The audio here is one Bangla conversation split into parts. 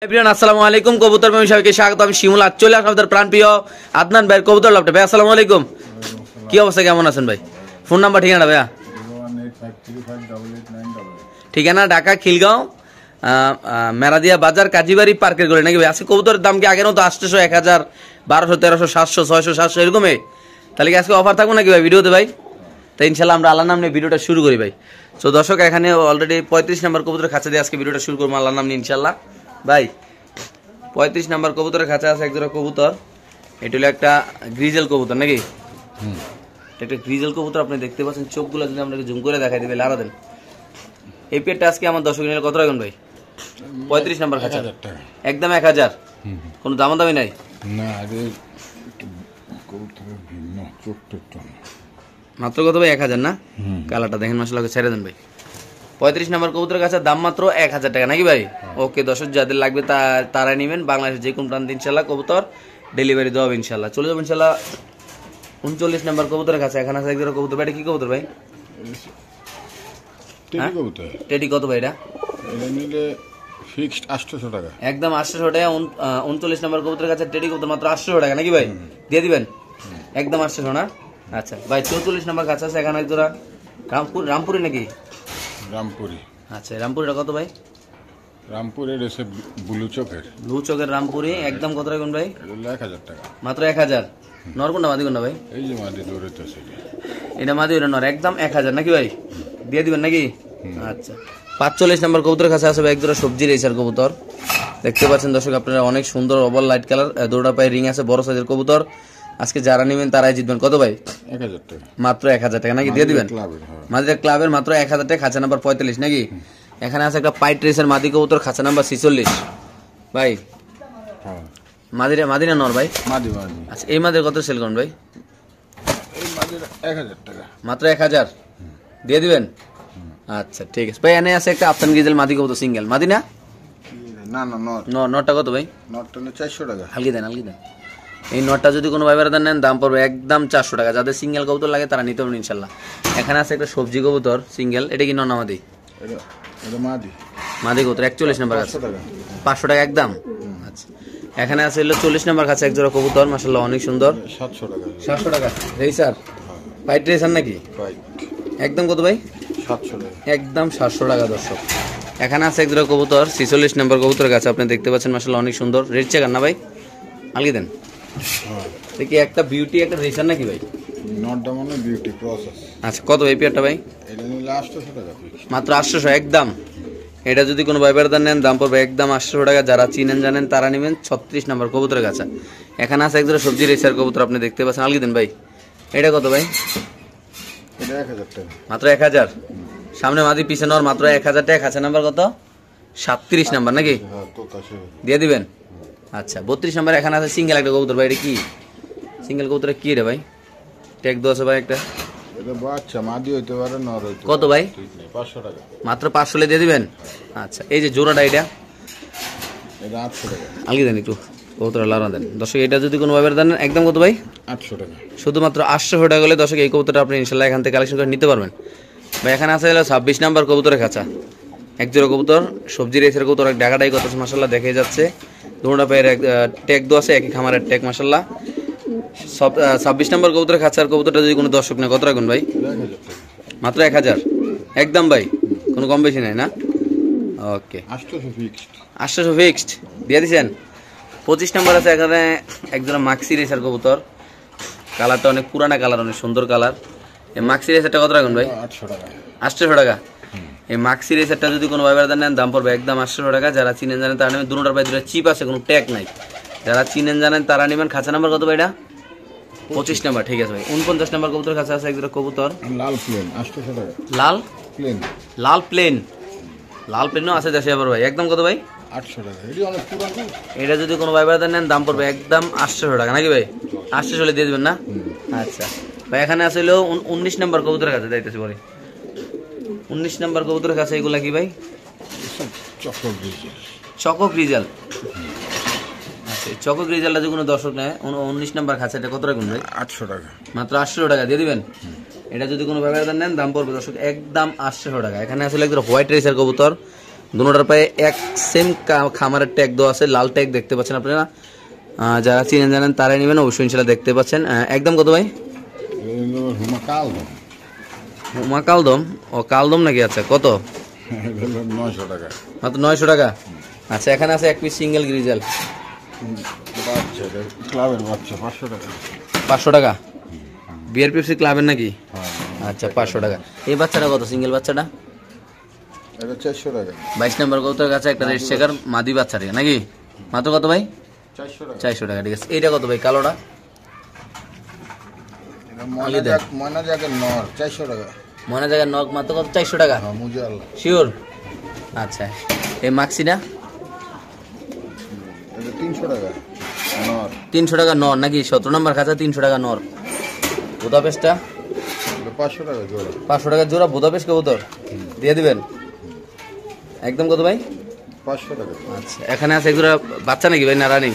এভরিওয়ান আসসালামু আলাইকুম। কবুতর প্রেমী সবাইকে স্বাগত। আমি শিমুল। আজ চলে আসলাম আপনাদের প্রাণপ্রিয় আদনান ভাইয়ের কবুতর লফটে। ভাই আসসালামু আলাইকুম, কি অবস্থা, কেমন আছেন ভাই? ফোন নাম্বার ঠিকানা ভাইয়া? ঠিকানা ঢাকা খিলগাঁও মেরাদিয়া বাজার কাজীবাড়ি পার্কের গলি নাকি ভাই? আজকে কবুতরের দাম কি আগের মতো 800, 1000, 1200, 1300, 700, 600, 700 এরকমই? তাহলে কি আজকে অফার থাকবো নাকি ভাই ভিডিওতে ভাই? তাই ইনশাল্লাহ আমরা আল্লাহর নাম নিয়ে ভিডিওটা শুরু করি ভাই। তো দর্শক এখানে অলরেডি 35 নম্বর কবুতরের খাঁচা দিয়ে আজকে ভিডিওটা শুরু করবো আল্লাহর নাম নিয়ে ইনশাল্লাহ। ভাই 35 নম্বর কবুতরের খাঁচা আছে একজোড়া কবুতর। এটা হলো একটা গ্রিজেল কবুতর নাকি? একটা গ্রিজেল কবুতর আপনি দেখতে পাচ্ছেন। চোখগুলো যদি আপনাকে জুম করে দেখাই দেবে লারা দেন। এই পেটটা আজকে আমার দর্শক নিলে কত রাখবেন ভাই? 35 নম্বর খাঁচা একদম 1000, কোনো দাম দামি নাই না? মাত্র কত ভাই? 1000 না? কালারটা দেখেন মাশাআল্লাহ, ছেড়ে দেন ভাই। 35 নম্বর কবুতরের কাছে দাম মাত্র 1000 টাকা নাকি ভাই? ওকে দর্শক, যাদের লাগবে তারাই নেবেন। বাংলাদেশের যে কোন প্রান্তে ইনশাল্লাহ কবুতর ডেলিভারি দেওয়া হবে ইনশাল্লাহ। চলে যাবো ইনশাল্লাহ 39 নম্বর কবুতরের কাছে। এখানে আছে একজোড়া কবুতর। ভাই এটা কি কবুতর ভাই? টেডি কত ভাই এটা? এটা নিলে ফিক্সড 800 টাকা, একদম 800 টাকা। 39 নম্বর কবুতরের কাছে টেডি কবুতর মাত্র 800 টাকা নাকি ভাই? দিয়ে দিবেন একদম 800 না? আচ্ছা ভাই 44 নম্বর কাছে আছে এখানে একজোড়া রামপুরি নাকি? রামপুরি। আচ্ছা রামপুরিটা কত ভাই? রামপুরের এসে ব্লু চোখের রামপুরি একদম কত রাখবেন ভাই? 1000 টাকা মাত্র 1000। নর কোনটা মাদি কোনটা ভাই? এই যে মাদি দৌড়াইতেছে এটা মাদি, ওটা নর, একদম 1000 নাকি ভাই? দিয়ে দিবেন নাকি? আচ্ছা 45 নম্বর কবুতরের কাছে আছে একজোড়া সবজি রেসার কবুতর। দেখতে পাচ্ছেন দর্শক আপনারা, অনেক সুন্দর ওভার লাইট কালার, দৌড়া পায়ে রিং আছে, বড় সাইজের কবুতর। আজকে যারা নেবেন তারাই জিতবেন। কত ভাই? 1000 টাকা মাত্র 1000 টাকা নাকি? দিয়ে দিবেন মাদিরা ক্লাবের মাত্র 1000 টাকা। খাঁচা নাম্বার 45 নাকি? এখানে আছে একটা পাইট রেসের মাদি কবুতর, খাঁচা নাম্বার 46 ভাই। মাদিরা নর ভাই? মাদি। আচ্ছা এই মাদির কত সেল করুন ভাই? এই মাদির 1000 টাকা মাত্র 1000 দিয়ে দিবেন। আচ্ছা ঠিক আছে ভাই। এনে আছে একটা আফসান গ্রিজেল মাদি কবুতর, সিঙ্গেল মাদি না? না নটটা কত ভাই? নটটা 400 টাকা। হালকি দেন। এই নটটা যদি কোনো ভাই বেড়াদার নেন দাম পড়বে একদম 400 টাকা। যাদের সিঙ্গেল কবুতর লাগে তারা নিতে পারবেন ইনশাল্লাহ। এখানে আছে একটা সবজি কবুতর সিঙ্গেল। এটা কি নর না মাদি? এটা মাদি কবুতর 41 নম্বর আছে 500 টাকা একদম। আচ্ছা এখানে আছে হলো 40 নম্বর কাছে একজোড়া কবুতর, মাশাআল্লাহ অনেক সুন্দর। 700 টাকা রেসার, পাইট রেসার নাকি? একদম কত ভাই? 700 টাকা একদম 700 টাকা দর্শক। এখানে আছে একজোড়া কবুতর 46 নম্বর কবুতরের কাছে। আপনি দেখতে পাচ্ছেন মাশাআল্লাহ অনেক সুন্দর। রেড চেকার না ভাই? আলগি দেন। দেখি একটা বিউটি একটা রেসার নাকি ভাই? নটটা মানে বিউটি প্রসেস। আচ্ছা কত ভাই পেয়ারটা ভাই? এটা নিলে 800 টাকা মাত্র 800 একদম। এটা যদি কোনো ভাইবারদার নেন দাম পড়বে একদম 800 টাকা। যারা চিনেন জানেন তারা নেবেন 36 নম্বর কবুতরের কাছে। এখানে আছে একজোড়া সবজি রেসার কবুতর, আপনি দেখতে পাচ্ছেন। আলগি দেন ভাই। এটা কত ভাই? এটা 1000 টাকা মাত্র 1000। সামনে মাদি পিছনে নর, মাত্র 1000 টাকা। খাঁচা নাম্বার কত? 37 নাম্বার নাকি? দিয়ে দিবেন। আচ্ছা 32 নাম্বার এখানে আছে সিঙ্গেল একটা কবুতর ভাই। এটা কি সিঙ্গেল কবুতর কি রে ভাই? ট্যাগ দো আছে ভাই একটা। এটা বাচ্চা মাদি হইতে পারে, নর হইতে পারে। কত ভাই? 500 টাকা মাত্র 500 দিয়ে দিবেন। আচ্ছা এই যে জোড়াটা এটা 800 টাকা। আলগি দেন একটু, কবুতর লারা দেন দর্শক। এটা যদি কোনো ভাইবার দেন একদম কত ভাই? 800 টাকা শুধুমাত্র 800 টাকা হলে দর্শক এই কবুতরটা আপনি ইনশাল্লাহ এখান থেকে কালেকশন করে নিতে পারবেন ভাই। এখানে আছে 26 নাম্বার কবুতরের খাঁচা একজোড়া কবুতর সবজি রেসের কবুতর। ঢাকাটাই কত মাশাআল্লাহ দেখে যাচ্ছে। দুটোটা পায়ের ট্যাগ দো আছে, একই খামারের ট্যাগ মাশাআল্লাহ। 26 নম্বর কবুতরের খাঁচার কবুতরটা যদি কোনো দর্শক নেয় কত রাখবেন ভাই? মাত্র 1000 একদম ভাই, কোনো কম বেশি নাই না? ওকে 800 ফিক্সড দিয়ে দিচ্ছেন। 25 নম্বর আছে এখানে একজোড়া মাক্সি রেসার কবুতর। কালারটা অনেক পুরানা কালার, অনেক সুন্দর কালার। এই মাক্সি রেসারটা কত রাখবেন ভাই? 800 টাকা। এই মাক্সি রেসারটা যদি কোনো ভাইবারদার নেন দাম পড়বে একদম 800 টাকা। যারা চিনেন জানেন তারা নেবেন। দুটোটার ভাই দুটো চিপ আছে, কোনো ট্যাগ নাই। যারা চিনেন জানেন তারা নেবেন। খাঁচা নাম্বার কত ভাই? এটা 25 নাম্বার। ঠিক আছে ভাই। 49 নাম্বার কবুতর কাছে আছে একজোড়া কবুতর লাল প্লেন 800 টাকা। লাল প্লেনও আছে দেশে আবার ভাই। একদম কত ভাই? 800 টাকা। এটা অনেক পুরানো। এটা যদি কোনো ভাইবারদার নেন দাম পড়বে একদম 800 টাকা নাকি ভাই? 800 হলে দিয়ে দিবেন না? আচ্ছা ভাই এখানে আছে হলো 19 নাম্বার কবুতরের কাছে যাইতেছি পরে। 19 নাম্বার কবুতরের কাছে এগুলা কি ভাই? চকক রিজাল। আচ্ছা চকক রিজালটা যে কোনো দর্শক নেয় 19 নাম্বার খাঁচা, এটা কত রাখবেন ভাই? 800 টাকা। মাত্র 800 টাকা দিয়ে দিবেন। এটা যদি কোনো ভাইবারদার নেন দাম পড়বে দর্শক একদম 800 টাকা। এখানে আসলে একদম হোয়াইট রেসার কবুতর, দুটোটার পায়ে এক সেম খামারের ট্যাগ দেওয়া আছে, লাল ট্যাগ দেখতে পাচ্ছেন আপনারা। যারা চিনেন জানেন তারাই নেবেন অবশ্যই, ইনশাল্লাহ দেখতে পাচ্ছেন। একদম কত ভাই? হুমা কাল দাম। হুমা কালদম? ও কালদম নাকি? আচ্ছা, কত? 900 টাকা। মাত্র 900 টাকা। আচ্ছা, এখানে আছে এক পিস সিঙ্গেল গ্রিজেল, বাচ্চা ক্লাবের বাচ্চা 500 টাকা। 500 টাকা? বিআরপিএফসি ক্লাবের নাকি? আচ্ছা, 500 টাকা। এই বাচ্চাটা কত, সিঙ্গেল বাচ্চাটা? এটা 400 টাকা। 22 নম্বর কবুতরের কাছে একটা রেড চেকার মাদি বাচ্চাটা নাকি? মাত্র কত ভাই? 400 টাকা। 400 টাকা, ঠিক আছে। এইটা কত ভাই, কালোটা? ময়না জায়গার নর 400 টাকা। মনে জায়গায় নখ মাত্র কত? 400 টাকা? হ্যাঁ, মুজে আল্লাহ। শিওর? আচ্ছা, এই মাক্সিটা? এটা 300 টাকা নর। 300 টাকা নর নাকি? 17 নম্বর খাঁচা 300 টাকা নর। বুদাপেস্টটা? এটা 500 টাকা জোড়া। 500 টাকা জোড়া বুদাপেস্ট কবুতর দিয়ে দিবেন। একদম কত ভাই? 500 টাকা। আচ্ছা, এখানে আছে এগুলো বাচ্চা নাকি ভাই, না রানিং?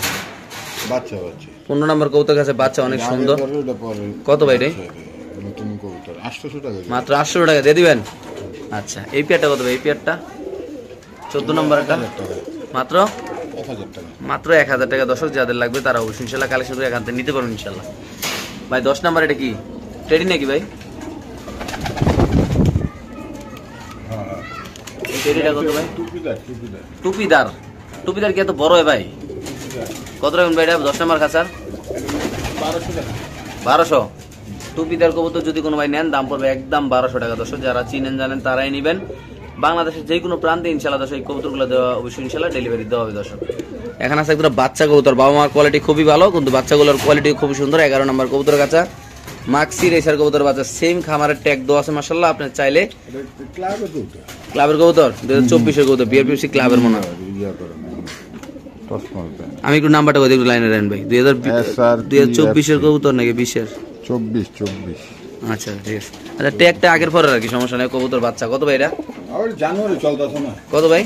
বাচ্চা বাচ্চা। 15 নম্বর কবুতর কাছে বাচ্চা, অনেক সুন্দর। কত ভাই রে? নতুন কবুতর 800 টাকা। মাত্র 800 টাকা দিয়ে দিবেন। আচ্ছা, এই পেয়ারটা কত ভাই? এই পেয়ারটা 14 নম্বরটা মাত্র 1000 টাকা। মাত্র 1000 টাকা। দর্শক যাদের লাগবে তারা অবশ্যই ইনশাল্লাহ কালেকশন করে এখান থেকে নিতে পারবেন ইনশাল্লাহ। ভাই 10 নম্বর এটা কি টেডি নাকি ভাই? হ্যাঁ, এই টেডিটা কত ভাই? টুপিদার। টুপিদার? টুপিদার কি এত বড় হয় ভাই? কত রাখবেন ভাই এটা 10 নম্বর খাঁচার? 1200 টাকা। 1200? টুপিদার কবুতর যদি কোনো ভাই নেন দাম পড়বে একদম 1200 টাকা। দর্শক যারা চিনেন জানেন তারাই নেবেন। বাংলাদেশের যে কোনো প্রান্তে ইনশাল্লাহ দর্শক এই কবুতরগুলো দেওয়া অবশ্যই ইনশাল্লাহ ডেলিভারি দেওয়া হবে দর্শক। এখানে আছে একটা বাচ্চা কবুতর, বাবা মার কোয়ালিটি খুবই ভালো, কিন্তু বাচ্চাগুলোর কোয়ালিটি খুবই সুন্দর। 11 নম্বর কবুতর কাছে মাক্সি রেসার কবুতর বাচ্চা, সেম খামারের ট্যাগ দেওয়া আছে মাশাআল্লাহ। আপনি চাইলে ক্লাবের কবুতর 2024 এর কবুতর, বিআরপিএফসি ক্লাবের মনে হয়। আমি একটু নাম্বারটা বলে দিই, লাইনে রাখেন ভাই। 2024 এর কবুতর নাকি 20 এর? 24। আচ্ছা, ঠিক আছে। আচ্ছা, ট্যাগটা আগের পরে রাখি, সমস্যা নেই। কবুতর বাচ্চা কত ভাই এটা? জানুয়ারি চলতেছে না। কত ভাই?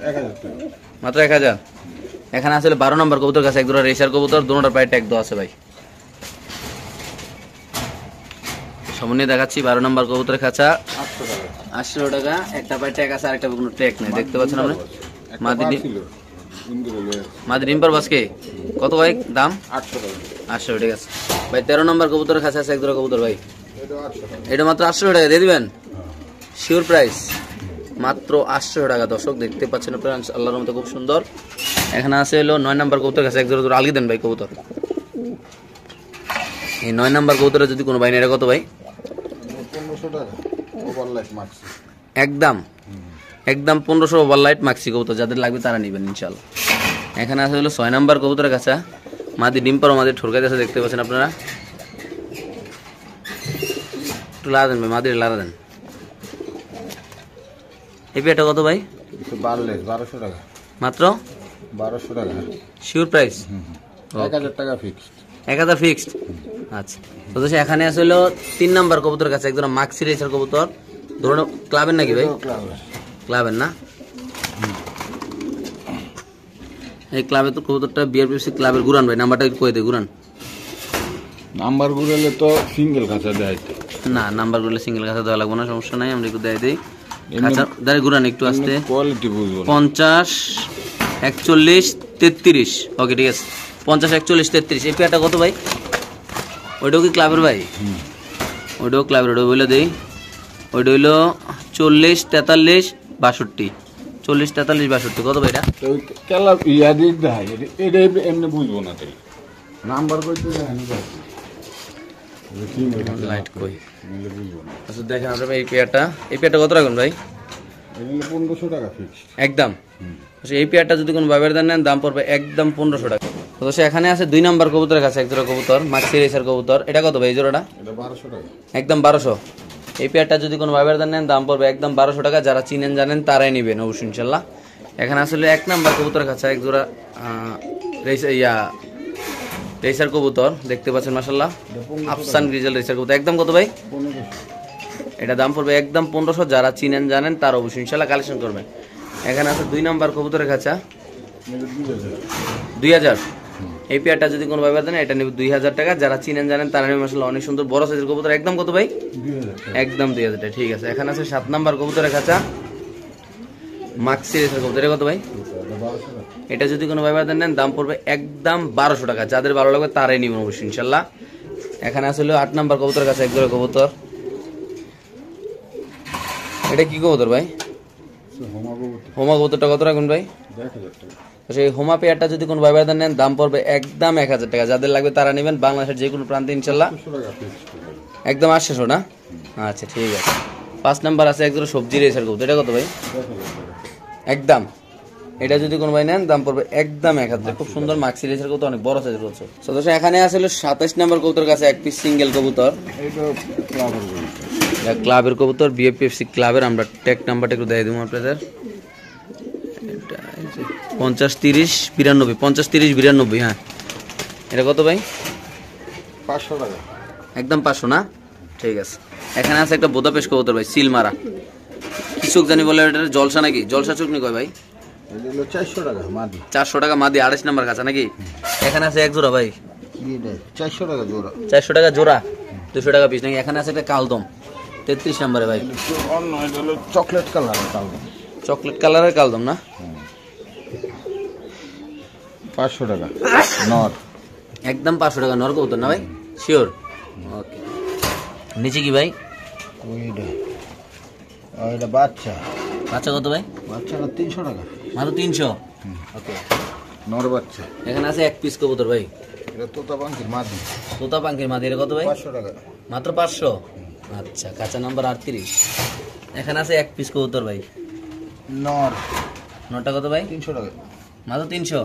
1000 টাকা। মাত্র 1000। এখানে আসলে 12 নম্বর কবুতর কাছে এক জোড়া রেসার কবুতর, দুটোটার পায়ে ট্যাগ দেওয়া আছে ভাই। সামনে দেখাচ্ছি 12 নম্বর কবুতরের খাঁচা 800 টাকা। একটা পায়ে ট্যাগ আছে, আরেকটা কোনো ট্যাগ নেই, দেখতে পাচ্ছেন আপনি। মাদি ডিম্পার বাসকে কত ভাই দাম? 800 টাকা। 800, ঠিক আছে ভাই। 13 নম্বর কবুতরের কাছে আছে এক জোড়া কবুতর ভাই, এটা 800 টাকা। এটা মাত্র 800 টাকা দিয়ে দিবেন? Sure price? মাত্র 800 টাকা। দর্শক দেখতে পাচ্ছেন আপনারা, আল্লাহর মতো খুব সুন্দর। এখানে আছে হলো 9 নম্বর কবুতর কাছে এক জোড়া আলগি দেন ভাই কবুতর। এই 9 নম্বর কবুতরে যদি কোনো ভাই নেয়, এটা কত ভাই? 1500 টাকা ওভারলাইট মাক্স। একদম 1500 ওভারলাইট মাক্সি কবুতর, যাদের লাগবে তারা নেবেন ইনশাআল্লাহ। এখানে আছে হলো 6 নম্বর কবুতরের কাছে মাদি ডিম্পার, মাদি ঠোরকাতে আছে, দেখতে পাচ্ছেন আপনারা। একটু লাড়া দেন ভাই, মাদি লাড়া দেন। এই পেয়ারটা কত ভাই? 1200 টাকা। মাত্র 1200 টাকা। Sure price? 1000 টাকা ফিক্সড। 1000 ফিক্সড? আচ্ছা, তো এখানে আছে হলো 3 নম্বর কবুতর কাছে একজন মাক্সি রেসার কবুতর, ধরুন ক্লাবের নাকি ভাই? ক্লাবের না? এই ক্লাবে তো কবুতরটা বিআরপিএফসি ক্লাবের। গুরান ভাই নাম্বারটা একটু কই দে গুরান। নাম্বার গুলো তো সিঙ্গেল খাঁচা দেয় না, নাম্বার গুলো সিঙ্গেল খাঁচা দেওয়া লাগবে না, সমস্যা নাই, আমরা একটু দেয় দিই। খাঁচা দাঁড়িয়ে গুরান একটু আসতে। কোয়ালিটি বুঝবো 50 41 33। ওকে, ঠিক আছে। 50 41 33। এই পেয়ারটা কত ভাই? ওইটাও কি ক্লাবের ভাই? ওইটাও ক্লাবের। ওইটা বলে দেই, ওইটা হইলো 40 43 62। 40 43 62। কত ভাই এটা? কেলা ইয়াদি দেয় এটা এমনি বুঝবো না তাই নাম্বার কইতে লাইট কই বুঝবো না। আচ্ছা, দেখেন আপনারা এই পেয়ারটা কত রাখুন ভাই? 1500 টাকা ফিক্সড একদম। আচ্ছা, এই পেয়ারটা যদি কোনো বাবের দান নেন দাম পড়বে একদম 1500 টাকা। তো এখানে আছে 2 নম্বর কবুতরের কাছে এক জোড়া কবুতর, মাক্সি রেসার কবুতর। এটা কত ভাই এই জোড়াটা? এটা 1200 টাকা। একদম 1200। এই পেয়ারটা যদি কোনো বাবের দান নেন দাম পড়বে একদম 1200 টাকা। যারা চিনেন জানেন তারাই নেবেন অবশ্যই ইনশাল্লাহ। এখানে আসলে 1 নম্বর কবুতরের কাছে এক জোড়া রেসার কবুতর, দেখতে পাচ্ছেন মাশাআল্লাহ। আফসান গ্রিজেল রেসার কবুতর। একদম কত ভাই? 1500। এটা দাম পড়বে একদম 1500। যারা চিনেন জানেন তারা অবশ্যই ইনশাল্লাহ কালেকশন করবেন। এখানে আছে 2 নম্বর কবুতরের কাছে 2000। এই পেয়ারটা যদি কোনো ভাবে দেন এটা নেবে 2000 টাকা। যারা চিনেন জানেন তারা নেবে মাশাআল্লাহ, অনেক সুন্দর বড় সাইজের কবুতর। একদম কত ভাই? 2000 টাকা। একদম 2000 টাকা, ঠিক আছে। এখানে আছে 7 নম্বর কবুতরের কাছে মাক্সি রেসার কবুতর, এটা কত ভাই? এটা যদি কোনো ভাই বাজার নেন দাম পড়বে একদম 1200 টাকা। যাদের ভালো লাগবে তারাই নিবেন অবশ্যই ইনশাল্লাহ। এখানে আসলে 8 নাম্বার কবুতরের কাছে এক জোড়া কবুতর। এটা কি কবুতর ভাই? হোমা কবুতরটা কত রাখুন ভাই? সেই হোমা পেয়ারটা যদি কোনো ভাই বাজার নেন দাম পড়বে একদম 1000 টাকা। যাদের লাগবে তারা নেবেন, বাংলাদেশের যে কোনো প্রান্তে ইনশাল্লাহ একদম 800 না? আচ্ছা ঠিক আছে। 5 নাম্বার আছে এক জোড়া সবজি রেসার কবুতর, এটা কত ভাই? একদম। এটা যদি কোনো ভাই নেন দাম পড়বে একদম 1000। খুব সুন্দর মাক্সি রেসার কবুতর, অনেক বড় সাইজের কবুতর। সদস্য এখানে আসলে 27 নাম্বার কবুতর কাছে এক পিস সিঙ্গেল কবুতর। ক্লাবের কবুতর, বিএফপিএফসি ক্লাবের। আমরা ট্যাগ নাম্বারটা একটু দিয়ে দেবো আপনাদের। 50-30-92, 50-30-92। হ্যাঁ, এটা কত ভাই? 500 টাকা। একদম 500 না? ঠিক আছে। এখানে আছে একটা বোদাপেশ কবুতর ভাই, সিল মারা। কি চোখ জানি বলে, এটা জলসা নাকি? জলসা চোখ নি কয় ভাই? 400 টাকা মাদি। 400 টাকা মাদি, 28 নাম্বার কাছে নাকি? এখানে আছে এক জোড়া ভাই, 400 টাকা জোড়া। 400 টাকা জোড়া, 200 টাকা পিস নাকি? এখানে আছে একটা কালদম 33 নাম্বারে ভাই, অন্য এটা হলো চকলেট কালার কালদম। চকলেট কালারের কালদম না? 500 টাকা নর। একদম 500 টাকা নর কবুতর না ভাই? শিওর? ওকে। নিচে কি ভাই? ওইটা বাচ্চা। বাচ্চা কত ভাই? বাচ্চাটা 300 টাকা মাত্র 300। ওকে। নর বাচ্চা। এখানে আছে এক পিস কবুতর ভাই, এটা তোতা পাখির মাদি। তোতা পাখির মাদি, এটা কত ভাই? 500 টাকা মাত্র 500। আচ্ছা, কাঁচা নাম্বার 38। এখানে আছে এক পিস কবুতর ভাই, নর। নটা কত ভাই? 300 টাকা। মাত্র 300।